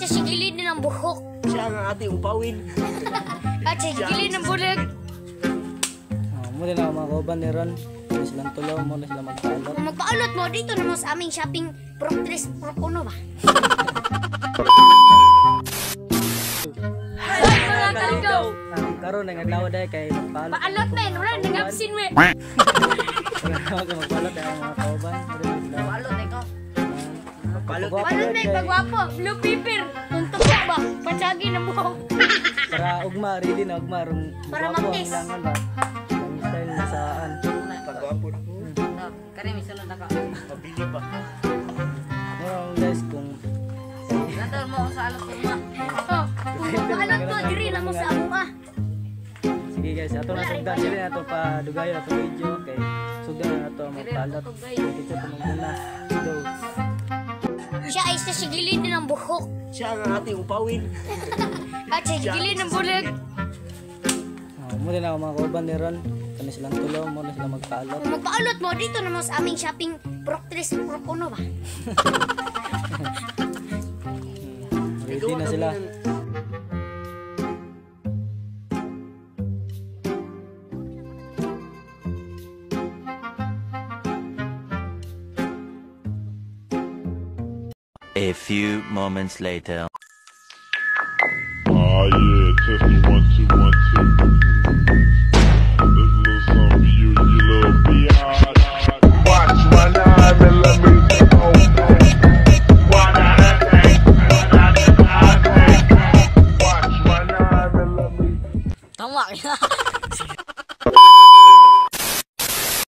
sa sigilid ng buhok. Siya ang ating upawin. At sa sigilid ng bulag. Muna na mga kauban ni Ron. Muna silang tulo, muna silang magpaalot. Kung magpaalot mo, dito naman sa aming shopping Proctres Procuno ba? Ay, mga kalgaw! Karoon na naglawa dahil kay magpaalot. Paalot na yun, wala, nag-absin mo. Magpaalot dahil mga kauban. Paalot na ikaw. Paalot Paalot na yung pagwapo, blue pepper. Tuntok ba? Patsagi ng buhok. Para ugma, ready na ugma. Para mag-test. Ang style na saan. Pagwapo na ko. Kani misalon na ka. Mabili ba? Ngayon guys, kung Nandoon mo sa alot ko ma. Oh, kung paalot mo, diri na mo sa amo ah. sige guys, ato na sugdan sila na ito pa dugayo ato video kay sugdan na ito magpalot. Dito po muna. Go. Siya ay sa sigilid ng buhok. Siya ang ating upawin. At sa sigilid ng bulag. Muna na mga kauban ni Ron. Kani silang tulo, muna silang magpaalot. Kung magpaalot mo, dito naman sa aming shopping Proctres Procuno ba? Ready na sila. A few moments later. Oh yeah, Tesla